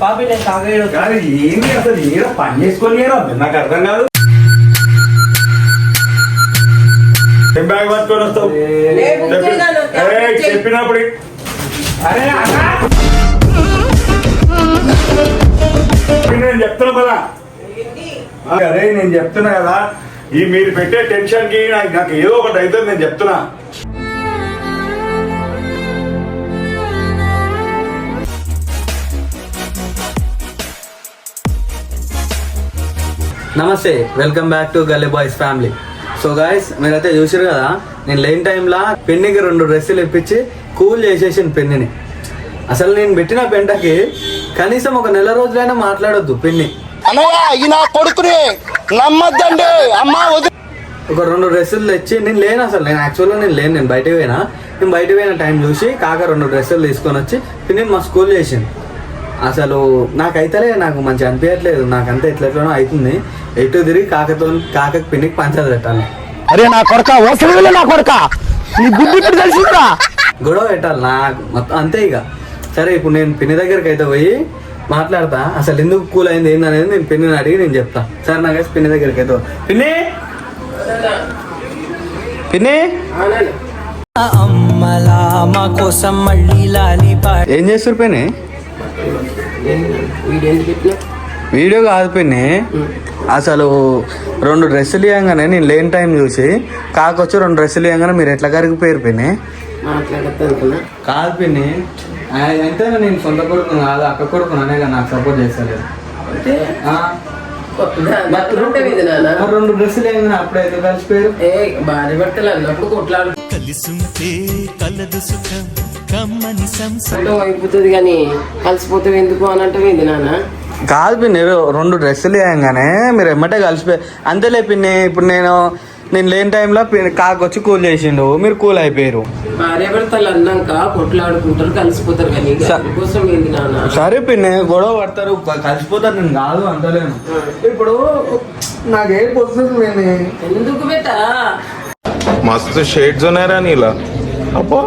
పాపి నేను కాగేడు ఏంటి అసలు ఏదో పని చేసుకొని నాకు అర్థం కాదు. ఏం బ్యాగ్ పట్టుకొని వస్తావు? చెప్పినప్పుడు అరే నేను చెప్తున్నా కదా, అరే నేను చెప్తున్నా కదా, ఈ మీరు పెట్టే టెన్షన్ కి నాకు ఏదో ఒకటి అవుతుంది. నేను చెప్తున్నా. నమస్తే, వెల్కమ్ బ్యాక్ టు గల్లీ బాయ్స్ ఫ్యామిలీ. సో గాయస్, మీరైతే చూసారు కదా, నేను లేని టైంలో పెన్నికి 2 డ్రెస్సులు ఇప్పించి కూల్ చేసేసిన పెన్నిని. అసలు నేను పెట్టిన పెంటకి కనీసం ఒక నెల రోజులైనా మాట్లాడొద్దు పెన్ని. ఒక 2 డ్రెస్సులు తెచ్చి నేను లేను, అసలు నేను యాక్చువల్గా నేను లేను, నేను బయటకు పోయినా. నేను బయటకు పోయిన టైం చూసి కాక 2 డ్రెస్సులు తీసుకొని వచ్చి పిన్ని మా స్కూల్ చేసింది. అసలు నాకైతే నాకు మంచిగా అనిపించట్లేదు, నాకంతా ఎట్లెట్లనో అవుతుంది. ఎటు తిరిగి కాకకి పిన్నికి పంచాలు పెట్టాలి. అరే నా కొడక, నా కొడక, నీ బుద్ధి ఇప్పుడు తెలిసిందా? గొడవ పెట్టాలి నాకు మొత్తం అంతే. ఇక సరే, ఇప్పుడు నేను పిన్ని దగ్గరికి అయితే పోయి మాట్లాడతా. అసలు ఎందుకు కూల్ అయింది ఏందనేది నేను పిన్నిని అడిగి నేను చెప్తా. సరే నాకు పిన్ని దగ్గరికి అయితే పిన్ని పిన్ని ఏం చేస్తారు పిన్ని? వీడియో కాదు పిన్ని, అసలు 2 డ్రెస్సులు ఇవ్వగానే నేను లేని టైం చూసి కాకొచ్చి 2 డ్రెస్సులు ఇవ్వగానే మీరు ఎట్లా కరిగిపోయారు పిన్ని? కాదు పిన్ని, ఎంతైనా నేను సొంత కొడుకు కాదు, అక్క కొడుకు అనే నాకు సపోర్ట్ చేస్తలేదు. 2 డ్రెస్సులు ఏమైనా అప్పుడైతే కలిసిపోయారు. భార్య భర్తలు అన్నప్పుడు కొట్లాడు అయిపోతుంది కానీ కలిసిపోతే ఎందుకు అని అంటే నాన్న. కాదు పిన్ని, 2 డ్రెస్సులు వేయంగానే మీరు ఎమ్మటే కలిసిపోయారు అంతేలే పిన్ని. ఇప్పుడు నేను లేని టైంలో కాకొచ్చి కూల్ చేసిండు, మీరు కూల్ అయిపోయారు. భార్య భర్తలు అన్నాక కొట్లాడుకుంటారు, కలిసిపోతారు కానీ కోసం ఏంది నాన్న. సరే పిన్ని, గొడవ పడతారు, కలిసిపోతారు, నేను కాదు అంటలేను. ఇప్పుడు నాకేం వస్తుంది ఎందుకు బేటా? मस्त शेड्स ఉన్నాయి రా నీలా. అప్పో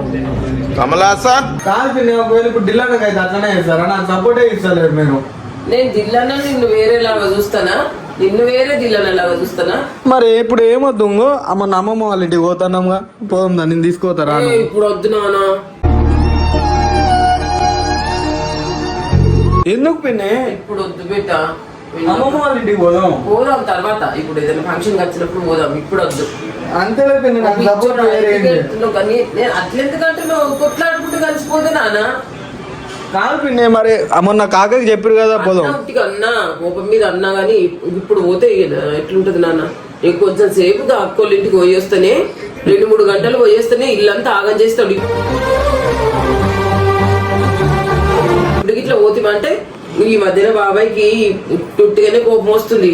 కమలాసన్ కాదు పిన్ని, ఒకవేళ ఇప్పుడు ఢిల్లాకి అయితే అట్లనే చేస్తారా? నాకు సపోర్టే ఇస్తలేరు మీరు. నేను దిల్లానా నిన్ను వేరేలాగా చూస్తానా? నిన్ను వేరే దిల్లనలాగా చూస్తానా? మరి ఇప్పుడు ఏమొద్దు, అమ్మ అమ్మమ్మ వాళ్ళ ఇంటికి పోతాన్నాగా, పోదా నేను తీసుకుపోతారా? ఇప్పుడు వద్దు నాన్న. ఎందుకు పిన్ని? ఇప్పుడు వద్దు బేట, అమ్మమ్మ వాళ్ళ ఇంటికి పోదాం. పోదాం తర్వాత, ఇప్పుడు ఏదైనా ఫంక్షన్ వచ్చినప్పుడు పోదాం, ఇప్పుడు వద్దు. అంతేలే పిన్ని, నాకు సపోర్ట్ నేను అట్లెందుకంటే నువ్వు కొట్లాడుకుంటూ కలిసిపోతే నాన్న. కాదు పిన్ని, మరి మొన్న కాకకి చెప్పారు కదా పోదాం అన్నా, కోపం మీద అన్నా గానీ ఇప్పుడు పోతే ఎట్లుంటది నాన్న? నీకు కొంచెం సేపు అక్కోళ్ళ ఇంటికి పోయి వస్తేనే 2-3 గంటలు పోయి వస్తేనే ఇల్లంతా ఆగం చేస్తాడు. ఇప్పుడు ఇట్లా పోతామంటే ఈ మధ్యన బాబాయ్కి టుట్టిగానే కోపం వస్తుంది,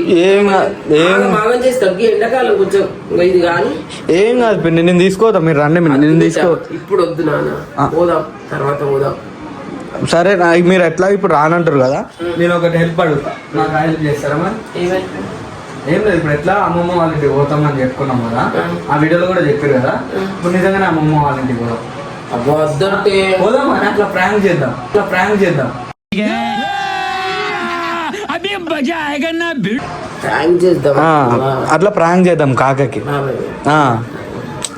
ఆగం చేస్తాడు. ఎండాకాలం కొంచెం ఇది కానీ ఏం కాదు పిన్ని, నేను తీసుకోదా, మీరు రండి, నేను తీసుకో. ఇప్పుడు వద్దు నాన్న, పోదాం తర్వాత పోదాం. సరే, మీరు ఎట్లా ఇప్పుడు రానంటారు కదా, నేను ఒకటి హెల్ప్ అడుగుతా, నాకు హెల్ప్ చేస్తారా? మరి ఏం లేదు, ఇప్పుడు ఎట్లా అమ్మమ్మ వాళ్ళ ఇంటికి పోతామని చెప్పుకున్నాం కదా, ఆ వీడియోలో కూడా చెప్పారు కదా, ఇప్పుడు నిజంగానే అమ్మమ్మ వాళ్ళ ఇంటికి పోదాం. పోదాం అని అట్లా ప్రాంక్ చేద్దాం, అట్లా ప్రాంక్ చేద్దాం కాకకి.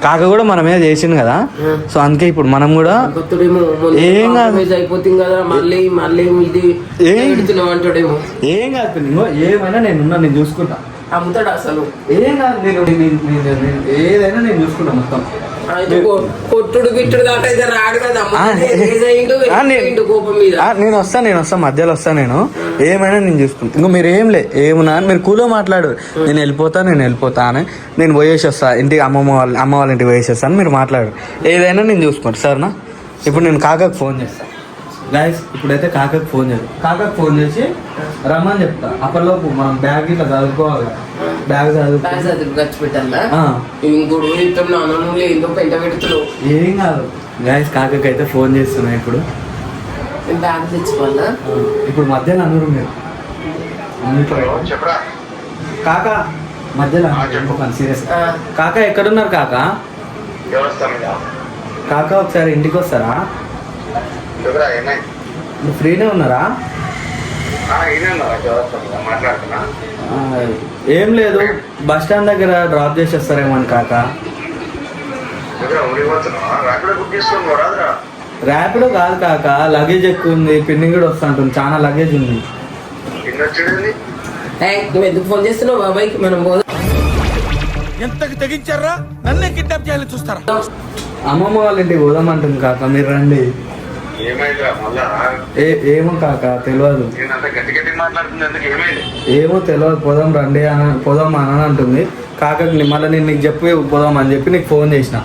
కాక కూడా మన మీద చేసింది కదా, సో అందుకే ఇప్పుడు మనం కూడా ఏం కాదు, ఏం కాదు, ఏమైనా నేను చూసుకుంటా. అమ్ముతాడు అసలు ఏం కాదు, ఏదైనా నేను చూసుకుంటా మొత్తం. కొట్టుడు బిట్టుడు దాకా అయితే రాడు కదా, కోపం మీద. నేను వస్తా మధ్యలో వస్తా, నేను ఏమైనా నేను చూసుకుంటా. ఇంకో మీరు ఏమున్నా మీరు కూలో మాట్లాడు, నేను వెళ్ళిపోతా అని నేను పోయేసి వస్తా ఇంటికి, అమ్మ వాళ్ళ ఇంటికి పోయేసి వస్తాను, మీరు మాట్లాడు, ఏదైనా నేను చూసుకుంటా సరేనా? ఇప్పుడు నేను కాకకు ఫోన్ చేస్తాను గైస్, ఇప్పుడైతే కాకకు ఫోన్ చేసి రమ్మని చెప్తా. అప్పటిలోపు మనం బ్యాగ్ ఇట్లా చదువుకోవాలి, బ్యాగ్ ఖర్చు పెట్టాలా? ఏం కాదు గైస్, కాకకి అయితే ఫోన్ చేస్తున్నా. ఇప్పుడు బ్యాగ్ తెచ్చుకోవాలా? ఇప్పుడు మధ్యలో అనరు మీరు కాక, మధ్యలో సీరియస్. కాక ఎక్కడున్నారు కాక? కాక ఒకసారి ఇంటికి వస్తారా? ఫ్రీనే ఉన్నారా? మాట్లాడుతున్నా. ఏం లేదు, బస్ స్టాండ్ దగ్గర డ్రాప్ చేసేస్తారేమో అని కాక. ర్యాపిడో కాదు కాక, లగేజ్ ఎక్కువ ఉంది, పిన్నింగ్ కూడా వస్తుంటుంది, చాలా లగేజ్ ఉంది. నువ్వు ఎందుకు ఫోన్ చేస్తున్నావు బాబాయ్కి? మనం పోదాం. ఎంతకి తెగించారా? నన్నే కిడ్నాప్ చేయాలని చూస్తారా? అమ్మమ్మ వాళ్ళ ఇంటికి పోదామంటుంది కాక, మీరు రండి. ఏమో కాక తెలియదు, ఏమో తెలియదు, పోదాం రండి అని, పోదాం అని అంటుంది కాక. మళ్ళీ నేను నీకు చెప్పి పోదాం అని చెప్పి నీకు ఫోన్ చేసిన.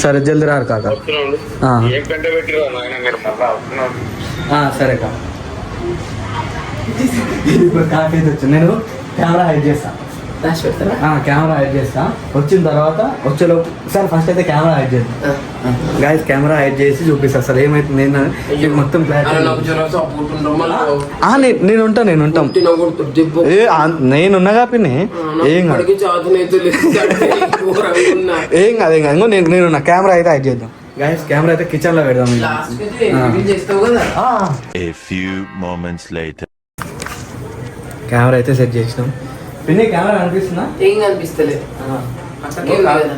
సరే జల్దీ రారు కాక. సరే కాక. కాకైతే వచ్చి నేను కెమెరా హైడ్ చేస్తా. రాసి పెడతారా? కెమెరా హైడ్ చేస్తా. వచ్చిన తర్వాత వచ్చేలోపు సార్ ఫస్ట్ అయితే కెమెరా హైడ్ చేద్దాం. గాయస్ కెమెరా హైడ్ చేసి చూపిస్తా సార్ ఏమైతుంది. నేను మొత్తం నేను ఉంటాం. నేనున్నగా పిన్ని, ఏం కాదు ఏం కాదు ఏం కాదు. నేను కెమెరా అయితే హైడ్ చేద్దాం. గాయస్ కెమెరా అయితే కిచెన్ లో పెడదాం. కెమెరా అయితే సెట్ చేసినాం. పిన్ని కెమెరా కనిపిస్తుందా? ఏం కనిపిస్తలేదు.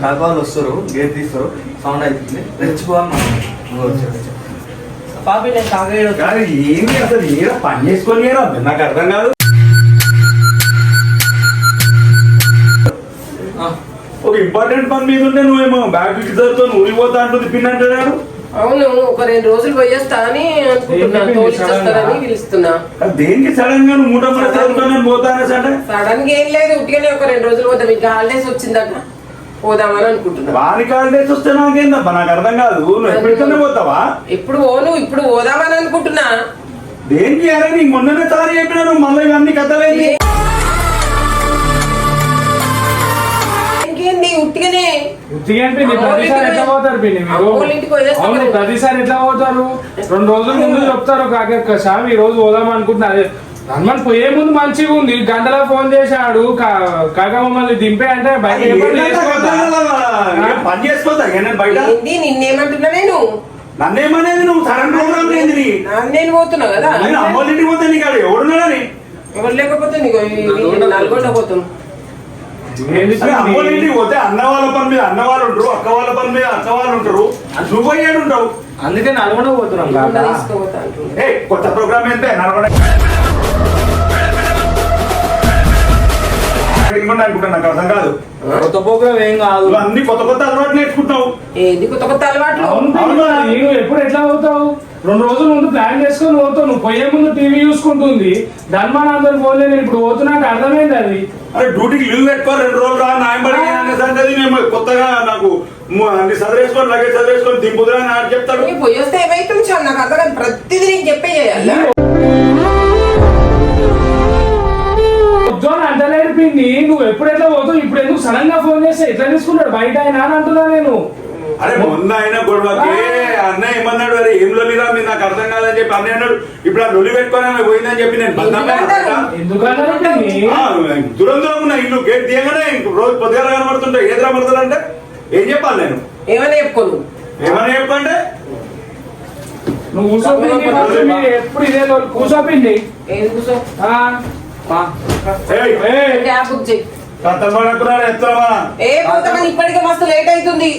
కాకాలు వస్తారు, గేట్ తీస్తారు, సౌండ్ అవుతుంది, రెచ్చిపోవాలి. పాపి నేను కాక ఏంటి అసలు ఏదో పని చేసుకొని నాకు అర్థం కాదు. ఒక ఇంపార్టెంట్ పని మీద ఉంటే నువ్వేమో బ్యాగ్ ఇద్దరితో ఊరిపోతా అంటుంది పిన్ అంటున్నాడు. అవును, ఒక 2 రోజులు పోయేస్తా అని అనుకుంటున్నా, పిలుస్తున్నా. దేనికి సడన్ గా మూట పోతానే సడన్ గా ఏం లేదు, ఉట్టిగానే ఒక 2 రోజులు పోతాం. ఇంకా హాలిడేస్ వచ్చిందాక పోదామని అనుకుంటున్నా. వానికి హాలిడేస్ వస్తే నాకేందబ్బా, నాకు అర్థం కాదు. నువ్వు ఎప్పటికైనా పోతావా? ఇప్పుడు ఇప్పుడు పోదామని అనుకుంటున్నా. దేనికి అరే నీకు మొన్ననే సారి చెప్పినా, నువ్వు మళ్ళీ ఇవన్నీ కథలేంది? ఉట్టిగానే ప్రతిసారి ఎట్లా పోతారు? 2 రోజుల ముందు చెప్తారు కాక సార్ ఈ రోజు పోదాం అనుకుంటున్నారు. హనుమాన్ పోయే ముందు మంచిగా ఉంది, గంటలో ఫోన్ చేశాడు కాక మమ్మల్ని దింపే అంటే బయట పని చేసుకోతా బయట. నిన్నేమంటున్నా నేను? నన్నేమనేది నువ్వు సడన్ ప్రోగ్రామ్ లేదు. నేను పోతున్నా కదా, అమ్మోళ్ళింటికి పోతే నీకు ఎవడున్నాడని? ఎవరు లేకపోతే నల్గొండ పోతాం. అమ్మోళ్ళింటికి పోతే అన్న వాళ్ళ పని మీద అన్న వాళ్ళు ఉంటారు, అక్క వాళ్ళ పని మీద అక్క వాళ్ళు ఉంటారు, నువ్వు పోయాడు ఉంటావు. అందుకే నల్గొండ పోతున్నాం. కొత్త ప్రోగ్రామ్ ఎంత నల్గొండ అనుకుంటా, నాకు అర్థం కాదు. కొత్త ప్రోగ్రామ్ ఏం కాదు, అన్ని కొత్త కొత్త అలవాట్లు నేర్చుకుంటావు. ఏంది కొత్త కొత్త అలవాట్లు? నువ్వు ఎప్పుడు ఎట్లా అవుతావు? 2 రోజుల ముందు ప్లాన్ చేసుకొని పోతావు. నువ్వు పోయే ముందు టీవీ చూసుకుంటుంది ధర్మాన్ అందరు పోలే. నేను ఇప్పుడు పోతున్నాక అర్థమైంది అది. అరే డ్యూటీకి లీవ్ పెట్టుకో, 2 రోజులు రా నాయబడి సంగతి. నేను కొత్తగా నాకు అన్ని చదివేసుకొని లగేజ్ చదివేసుకొని దింపుదురా అని చెప్తాడు. పోయి వస్తే ఏమైతుంది చాలు, నాకు అర్థం కాదు. ప్రతిదీ నీకు చెప్పేయాలి. అంటలేడు పిన్ని, నువ్వు ఎప్పుడు ఎట్లా పోతావు? ఇప్పుడు ఎందుకు సడన్ గా ఫోన్ చేస్తే ఎట్లా తీసుకున్నాడు బయట ఆయన అని అంటున్నా నేను. అరే మొన్న అయినా గొడవకి అన్న ఏమన్నాడు? అరే ఏం లొల్లిరా మీరు నాకు అర్థం కాదని చెప్పి అన్న అన్నాడు. ఇప్పుడు ఆ లొల్లి పెట్టుకొని ఆమె పోయిందని చెప్పి నేను దూరం దూరం ఉన్న ఇల్లు గేట్ తీయగానే రోజు పొద్దుగా కనబడుతుంటా. ఏదిరా పడుతుందంటే ఏం చెప్పాలి నేను? ఏమైనా చెప్పుకోను. ఏమైనా చెప్పంటే నువ్వు కూర్చోపిండి, ఎప్పుడు ఇదే కూర్చోపిండి. ఏది కూర్చో? ఇప్పటికే మస్తు లేట్ అవుతుంది.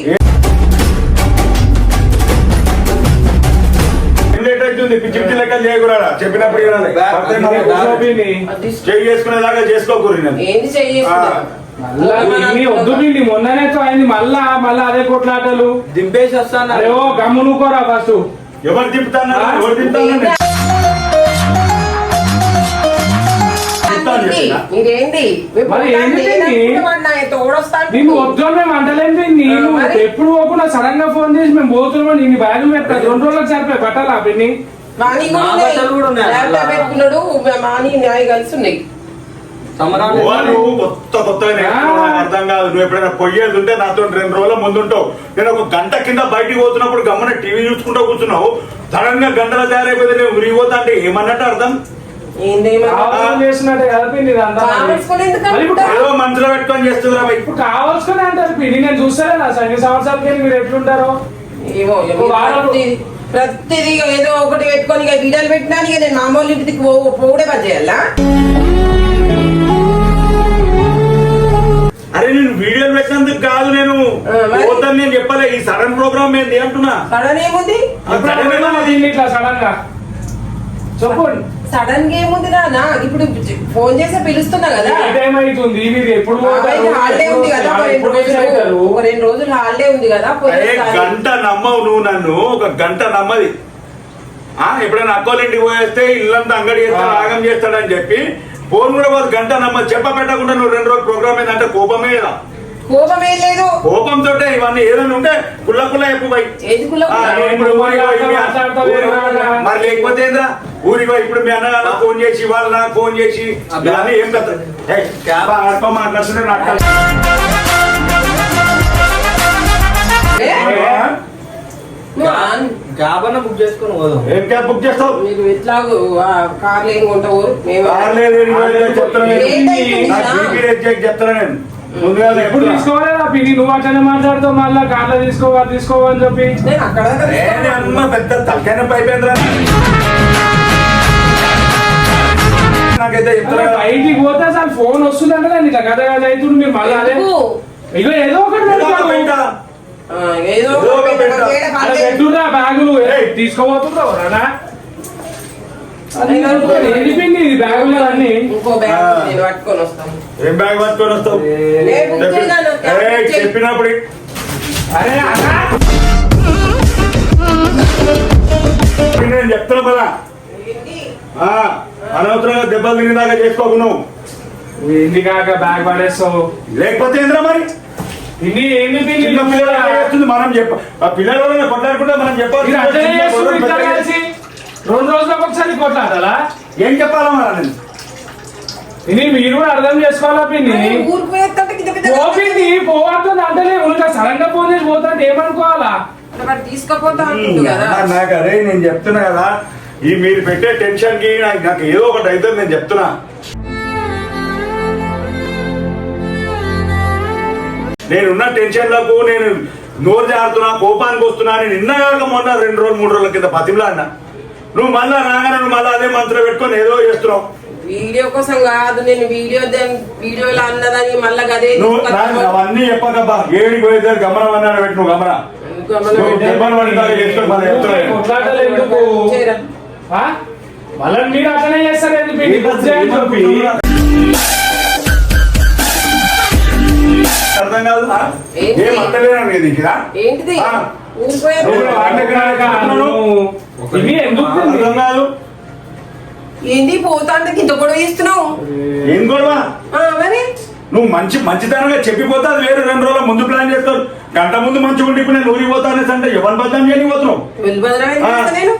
పిచ్చి పిచ్చి లెక్కలు చేయకూడదా? చెప్పినప్పుడు చేసుకునేలాగా చేసుకోకూడదు. ఏంది వద్దు పిండి, మొన్ననే అయింది. మళ్ళా అదే కొట్లాటలు దింపేసి వస్తాను. ఓ గమ్మునుకోరా ఫస్ట్. ఎవరు దింపుతాను? ఎవరు దింపుతాను? నేను వద్దు మేము అంటలేదు. నేను ఎప్పుడు పోకుండా సడన్ గా ఫోన్ చేసి మేము పోతున్నాం. నేను బ్యాగ్ పెట్టా 2 రోజులకు సరిపోయి పట్టాలా పిన్ని? పెట్టుకున్నాడు మాని న్యాయ కలిసి ఉన్నాయి. కొత్త కొత్తగా అర్థం కాదు. నువ్వు ఎప్పుడైనా పొయ్యేది ఉంటే నాతో 2 రోజుల ముందు ఉంటావు. నేను ఒక గంట కింద బయటికి పోతున్నప్పుడు గమ్మన టీవీ చూసుకుంటూ కూర్చున్నావు. సడన్ గా గంటల తయారైపోతే నేను ఉరిగి పోతా అంటే ఏమన్నట్టు అర్థం? చేసినట్టే కలిపింది ఏదో మనసులో పెట్టుకొని చేస్తుందిరా. ఇప్పుడు కావాల్సుకునే అంటారు పిండి. నేను చూస్తానే నా 2 సంవత్సరాలకి మీరు ఎట్లుంటారో. ప్రతిదీ ఏదో ఒకటి పెట్టుకొని ఇక వీడియోలు పెట్టినా ఇక నేను మామూలు ఇంటికి పోవుడే పని చేయాలా? అరే నేను వీడియోలు పెట్టినందుకు కాదు, నేను మరి? పోతాను నేను చెప్పలే. ఈ సడన్ ప్రోగ్రామ్ ఏంది అంటున్నా. సడన్ ఏముంది? ఇట్లా సడన్ గా చెప్పండి. సడన్ గా ఏముంది నాన్న? ఇప్పుడు ఫోన్ చేసి పిలుస్తున్నా కదా. ఏమైతుంది మీరు ఎప్పుడు బాబాయ్కి హాలిడే ఉంది కదా, ఒక 2 రోజులు హాలిడే ఉంది కదా. అరే గంట నమ్మవు నువ్వు నన్ను, ఒక గంట నమ్మది. ఎప్పుడైనా అక్కోళ్ళ ఇంటికి పోయేస్తే ఇల్లంతా అంగడి చేస్తాడు, ఆగం చేస్తాడని చెప్పి ఫోన్ కూడా ఒక గంట నమ్మది. చెప్ప పెట్టకుండా నువ్వు 2 రోజులు ప్రోగ్రామ్ ఏంటంటే కోపమే కదా. కోపం ఏం లేదు. కోపంతో ఇవన్నీ ఏదైనా ఉంటే కుల్ల చెప్పు పోయి. ఏది కుల్ల? మరి లేకపోతే ఏంద్రా ఊరికి పోయి ఇప్పుడు మీ అన్నగారు ఫోన్ చేసి వాళ్ళు నాకు ఫోన్ చేసి ఇవన్నీ ఏం కదా మాట్లాడుతుంటే నాకు క్యాబ్ అన్న బుక్ చేసుకుని పోదాం. ఏం క్యాబ్ బుక్ చేస్తావు? మీరు ఎట్లాగో కార్లు ఏం కొంటావు? మేము చెప్తాను నేను ముందుగా ఎప్పుడు తీసుకోవాలా పిన్ని? నువ్వు అట్లనే మాట్లాడుతావు, మళ్ళా కార్లో తీసుకోవని చెప్పి. నేను అక్కడ అమ్మ పెద్ద తలకాయ అయిపోయిందిరా నాకైతే చెప్తాను. బయటికి పోతే అసలు ఫోన్ వస్తుందంటే నేను ఇట్లా కథ కథ అవుతుంది. మీరు మళ్ళీ అదే ఇగో ఏదో ఒకటి ఏదో పెట్టురా బ్యాగులు తీసుకోబోతుండ్రా వెళ్ళిపోయింది ఇది బ్యాగులు అన్ని. ఇంకో బ్యాగ్ నేను పట్టుకొని వస్తాను. ఏం బ్యాగ్ పట్టుకొని వస్తావు? చెప్పినప్పుడు అరే నేను చెప్తున్నా కదా, అనవసరంగా దెబ్బలు తినేదాకా చేసుకోకు నువ్వు. ఏంది కాక బ్యాగ్ పడేస్తావు? లేకపోతే ఏంద్రా మరి ఇన్ని ఏంది చిన్న పిల్లలు చేస్తుంది మనం చెప్ప ఆ పిల్లల వల్ల కొట్లాడుకుంటే మనం చెప్పాలి. 2 రోజులకు ఒకసారి కొట్లాడాలా? ఏం చెప్పాలా మరి నేను మీరు కూడా అర్థం చేసుకోవాలా పిన్ని. ఊరికి పోయేస్తుంటే పోపింది పోవద్దు అంటే ఇంకా సడన్ గా ఫోన్ చేసి పోతా ఏమనుకోవాలా? తీసుకపోతా అంటుంది కదా. నాకు అరే నేను చెప్తున్నా కదా, ఈ మీరు పెట్టే టెన్షన్ కి నాకు ఏదో ఒకటి అవుతుంది. నేను చెప్తున్నా నేనున్న టెన్షన్లకు నేను నోరు జారుతున్నా, కోపానికి వస్తున్నా. నేను నిన్నగాక మొన్న 2 రోజులు 3 రోజుల కింద పతిలా అన్నా. నువ్వు మళ్ళా రాగానే నువ్వు మళ్ళీ అదే మంత్రం పెట్టుకొని ఏదో చేస్తున్నావు. వీడియో కోసం కాదు, నేను వీడియోలో అన్నదని మళ్ళా గదే నువ్వు అవన్నీ చెప్పకబ్బా. ఏడికి పోయితే గమనం అన్నాడు పెట్టి నువ్వు గమన కొట్లాటలు ఎందుకు? మళ్ళీ మీరు అట్లనే చేస్తారు అర్థం కాదు. ఏం అంటలేనండి ఏంటిది? అర్థం కాదు. ఏంటి పోతా అంటే ఇంత గొడవ చేస్తున్నావు? ఏం గొడవ? మరి నువ్వు మంచితనంగా చెప్పిపోతా అది వేరే 2 రోజుల ముందు ప్లాన్ చేస్తావు. గంట ముందు మంచిగా ఉండి ఇప్పుడు నేను ఊరికి పోతానేసి అంటే ఎవరిని బదనాం చేయని పోతున్నావు? నేను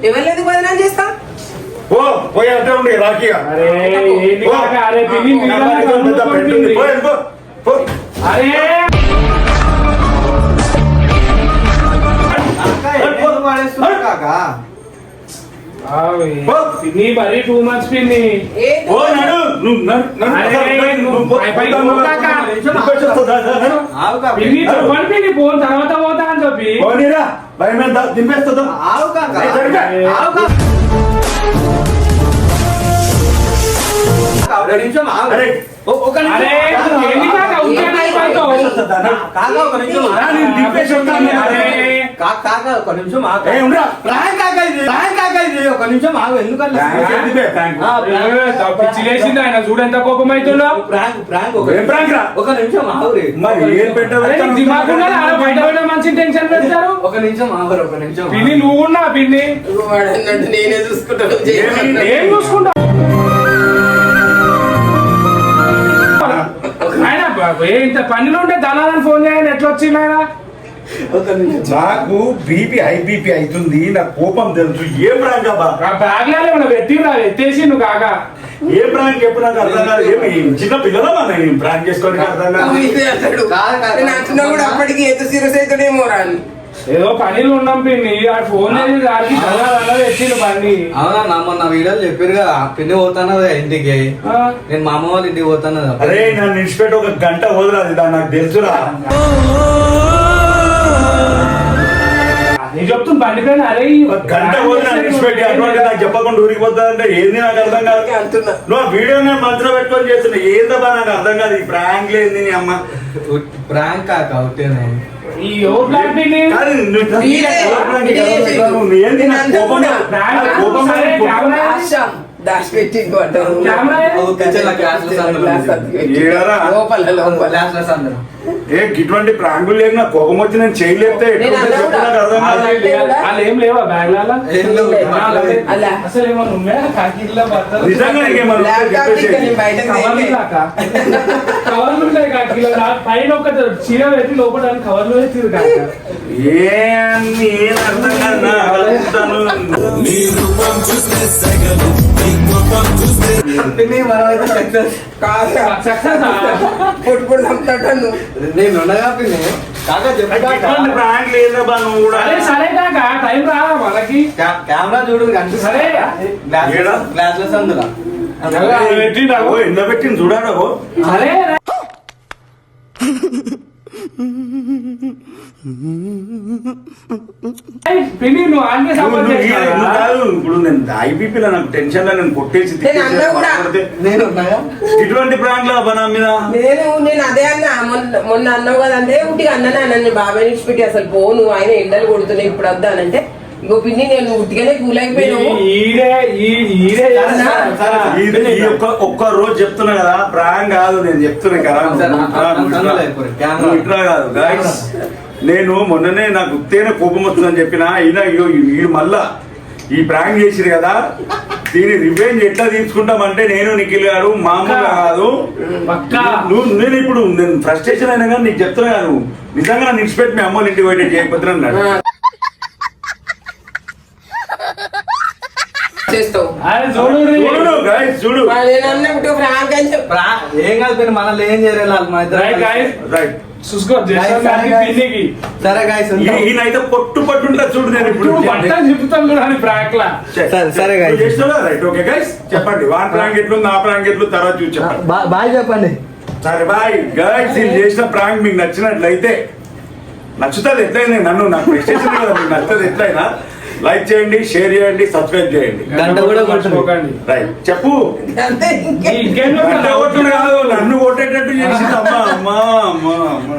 ఎవరు బదనాం చేస్తా? పోయి అంటే ఉండి రాఖీగా పిన్ని మరీ 2 months పిన్ని. పిన్ని చెప్పండి ఫోన్ తర్వాత పోతా అని చెప్పి భయం ఎంత దింపేస్తుందా? పిచ్చిలేసింది ఆయన చూడు ఎంత కోపం అవుతుండో. ఒక నిమిషం మరి ఏం బయట మంచి టెన్షన్ పెడతారు. ఒక నిమిషం పిన్ని నువ్వు ఉన్నా పిన్ని నేనే చూసుకుంటాను. ఏం చూసుకుంటా ఆయన ఇంత పనిలో ఉంటే ధనాలని ఫోన్ చేయాలని ఎట్లా వచ్చింది ఆయన? నాకు బీపీ హై బీపీ అవుతుంది, నాకు కోపం తెలుసు. ఏ ప్రాంక్ బ్యాగ్ లో ఏమైనా పెట్టిరా ఎత్తేసి నువ్వు కాగా ఏ ప్రాంక్ ఎప్పుడు నాకు అర్థం కాదు. ఏమి చిన్న పిల్లల మనం ప్రాంక్ చేసుకోవడానికి అర్థం కాదు. అప్పటికి ఎంత సీరియస్ అవుతాడేమో రాని ఏదో పనిలో ఉన్నాం పిన్ని. ఆ ఫోన్ చేసి ఎత్తిండు బండి. అవునా మొన్న వీడియోలు చెప్పారు కదా, పిన్ని పోతాను ఇంటికి. నేను మా అమ్మ వాళ్ళ ఇంటికి పోతాను. అరే నన్ను ఇచ్చిపెట్టి ఒక గంట వదలదు నాకు తెలుసురా. నేను చెప్తున్నా బండిపైన అరే గంట పోతే నాకు విడిచిపెట్టి అటువంటి నాకు చెప్పకుండా ఊరికి పోతాదంటే ఏంది నాకు అర్థం కాదు. అంటున్నా నువ్వు ఆ వీడియో నేను మనసులో పెట్టుకొని చేస్తున్నా ఏందబ్బా నాకు అర్థం కాదు. ఈ ప్రాంక్ ఏంది నీ అమ్మ ప్రాంక్ కాక అవుతేనే ఈ ఎవరు ప్లాన్ కాదు, నువ్వు వీడే, వీడే చేసిండు. నువ్వు ఏంది నాకు కోపం ప్రాంక్ కోపం సరే, కెమెరా ఆశాం దాచిపెట్టి అంటారు కెమెరా ఏడరా లోపల లోపల ఏ ఇటువంటి ప్రాంకులు లేవు. నాకు కోపం వచ్చి నేను చేయలేస్తే నేను అన్నా కూడా. నాకు అర్థం కాదు. వాళ్ళు ఏం లేవా బ్యాగ్లలో ఏం లేవు. అలా అసలు ఏమన్నా ఉన్నాయా కాకీల్లో బట్టలు నిజంగా నీకేమన్నా ల్యాప్టాప్ చెప్పేసి. తీసుకొని బయటకు కవర్లు తీయండి. కాక కవర్లు ఉంటాయి కాకీలో పైన ఒక చీర పెట్టి లోపల కవర్లు పెట్టిరు కాక ఏంది ఏం అర్థం కాదు నా అనుకుంటాను. మనమైతే సక్సెస్ కాదు సక్సెస్ పుట్టుకుడు చంపుతాడు నేను ఉండగా పిన్ని కాకా చెప్పు కాకా. ఇటువంటి ప్రాంక్ లేదబ్బా నువ్వు కూడా. సరే సరే కాక టైం రా వాళ్ళకి కెమెరా చూడు కనిపిస్తుంది సరే. ఏడా? గ్లాస్లెస్ అందులో ఓ, ఎండ పెట్టింది చూడాడో. సరే పిండి నువ్వు ఆన్కే సపోర్ట్ చేస్తావా కాదు ఇప్పుడు నేను ఐబీపీలో నాకు టెన్షన్ లో నేను కొట్టేసి నేను అన్నా కూడా. నేను ఉండగా ఇటువంటి ప్రాంక్ లా బనా మీద నేను అదే అన్నా మొన్న అన్నావు కదా అంటే ఉట్టిగా అన్నాను నన్ను బాబాయ్ విడిచిపెట్టి అసలు పోను ఆయన ఎండలు కొడుతున్నాయి ఇప్పుడు వద్దానంటే ఇంకో పిన్ని నేను ఉట్టిగానే కూల్ అయిపోయాను ఈడే ఇది ఈ ఒక్క రోజు చెప్తున్నా కదా ప్రాంక్ కాదు నేను చెప్తున్నా కదా నువ్వు ఇట్లా కాదు గైస్. నేను మొన్ననే నాకు ఉత్తేనే కోపం వస్తుందని చెప్పిన అయినా వీడు మళ్ళా ఈ ప్రాంక్ చేసిరు కదా దీని రివెంజ్ ఎట్లా తీసుకుంటామంటే నేను నిఖిల్ గారు మామూలుగా కాదు. నేను ఇప్పుడు నేను ఫ్రస్ట్రేషన్ అయినా కానీ నీకు చెప్తున్నా కాదు నిజంగా నన్ను ఇన్స్పెక్ట్ మీ అమ్మోళ్ళ ఇంటికి పోయి చేయకపోతే అన్నాడు. చేస్తావు చూడు గైస్ చూడు నేను అన్నప్పుడు ఫ్రాంక్ అని చెప్పు ఏం కాదు పిన్ని మనల్ని ఏం చేయలేదు వాళ్ళు మా ఇద్దరు రైట్ చూసుకో పిండికి సరే గాయస్ ఈయనైతే పొట్టు పట్టుంటా చూడు నేను ఇప్పుడు బట్టలు చెప్తాను కూడా ప్రాంక్ లా సరే guys. రైట్ ఓకే గైస్ చెప్పండి వాన్ ప్రాంక్ ఎట్లు నా ప్రాంక్ ఎట్లు తర్వాత చూసి చెప్పండి. బాయ్ చెప్పండి సరే బాయ్ గైస్ ఇది చేసిన ప్రాంక్ మీకు నచ్చినట్లయితే నచ్చుతుంది ఎట్లయినా నన్ను నాకు ప్రెస్టేషన్ కదా మీకు నచ్చుతుంది ఎట్లయినా లైక్ చేయండి షేర్ చేయండి సబ్స్క్రైబ్ చేయండి. గంట కూడా కొట్టుకోకండి. రైట్ చెప్పు అంతే ఇంకే ఇంకేం గంట కొట్టుడు కాదు నన్ను కొట్టేటట్టు చేసింది అమ్మా అమ్మా అమ్మా అమ్మా